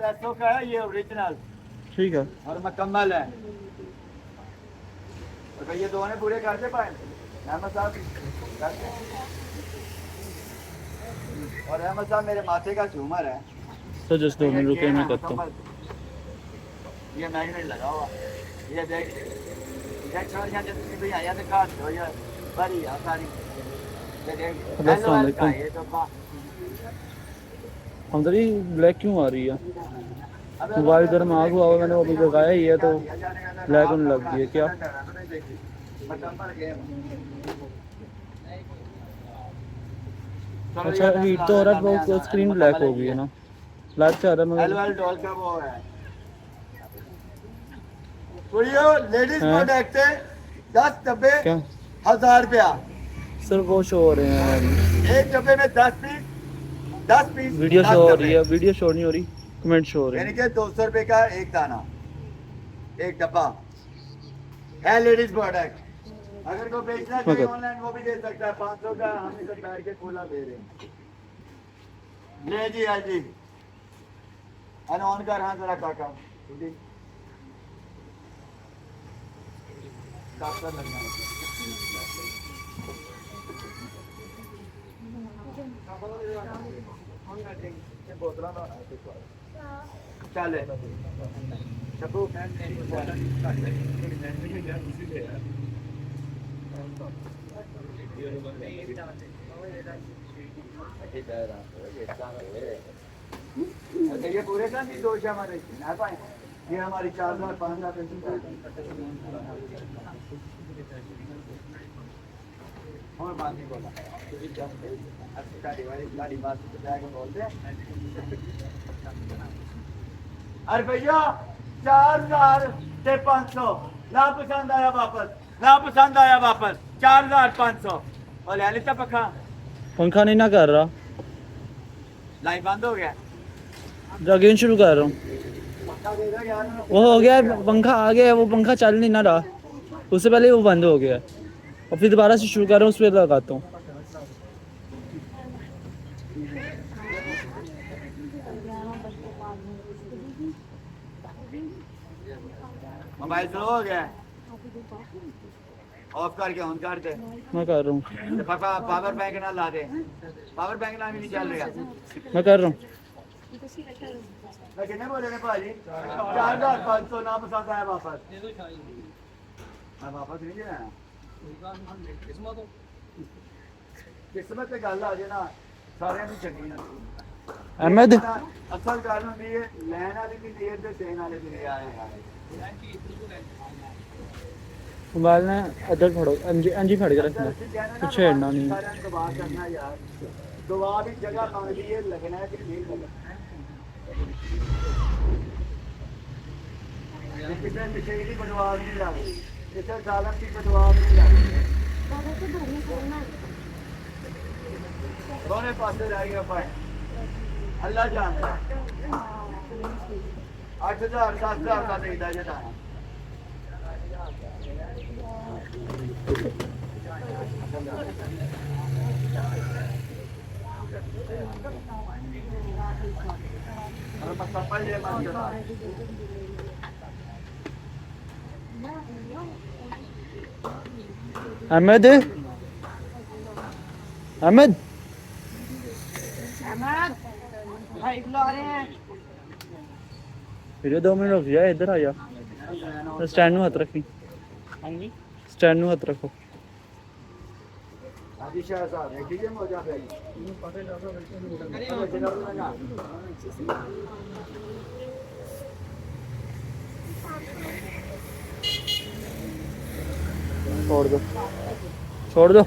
पैसों का है, ये ओरिजिनल ठीक है। और मुकम्मल है। तो ये दोनों पूरे करते पाए अहमद साहब करते। और अहमद साहब मेरे माथे का झूमर है। तो जस्ट 2 मिनट रुके, मैं करता हूँ। ये मैग्नेट लगा हुआ, ये देख छोरियां जितनी भी आया दिखा दो यार, बड़ी सारी ये देख। अस्सलाम वालेकुम। ये तो हमदर ये ब्लैक क्यों आ रही है? मोबाइल गर्म आग हुआ हुआ, मैंने वो अभी लगाया ही है तो ब्लैक होने लग गई है क्या? अच्छा हीट तो हो रहा है, बहुत स्क्रीन ब्लैक हो गई है ना, लाइट से आ रहा है मगर डॉल का वो है। लेडीज प्रोडक्ट है, 10 डब्बे क्या 1000 रुपया। सर वो शो हो रहे हैं, एक डब्बे में 10 पीस, 10 पीस वीडियो शो हो रही है, वीडियो शो नहीं हो रही, कमेंट शो हो रहे यानी हैं। कि 200 रुपए का एक दाना, एक डब्बा है लेडीज प्रोडक्ट। अगर कोई बेचना चाहिए ऑनलाइन वो भी दे सकता है, 500 का हम इसे बैठ के खुला दे रहे हैं। ले जी आज जी ऑन कर। हाँ जरा काका लगना चले ये पूरे का नहीं, 2 हमारे ये हमारी 4000 5000 और बात नहीं बोला गाड़ी बात बोलते हैं। अरे भैया 4000 से 500 ना पसंद आया वापस, ना पसंद आया वापस, 4500 और ले लेता पखा। पंखा नहीं ना कर रहा, लाइन बंद हो गया, अगेन शुरू कर रहा हूँ। वो हो गया, पंखा आ गया, वो पंखा चल नहीं ना रहा, उससे पहले वो बंद हो गया और फिर दोबारा से शुरू कर रहा हूँ, उस पर लगाता हूँ। मोबाइल स्लो हो गया, ऑफ करके ऑन कर दे। मैं कर रहा हूँ, पापा पावर बैंक ना ला दे, पावर बैंक ना भी नहीं चल रहा। मैं कर रहा हूँ। कितने बोले ने भाजी? 4500 ना पसंद आया वापस, वापस नहीं देना। किस्मत पे गल आ जाए ना सारे की चंगी ना। अहमद असल गल होंदी है लैन वाले भी देर ते देने वाले भी नहीं आए। मोबाइल ने इधर फड़ो, अंजी फड़ के रखना, कुछ छेड़ना नहीं। दुआ करना यार, दुआ भी जगह मांगती है, लगना है कि नहीं लगना। किसी पिछले की बदवा नहीं लगी, किसी सालन की बदवा नहीं लगी, दोनों पासे रह गया पाए। अल्लाह जानता है 8000 10,000 का देता जता अहमद अहमद भाई बुला रहे हैं। फिर 2 मिनट रुक जा, इधर आ जा, स्टैंड में हाथ रखी, स्टैंड में हाथ रखो। छोड़ दो, छोड़ दो।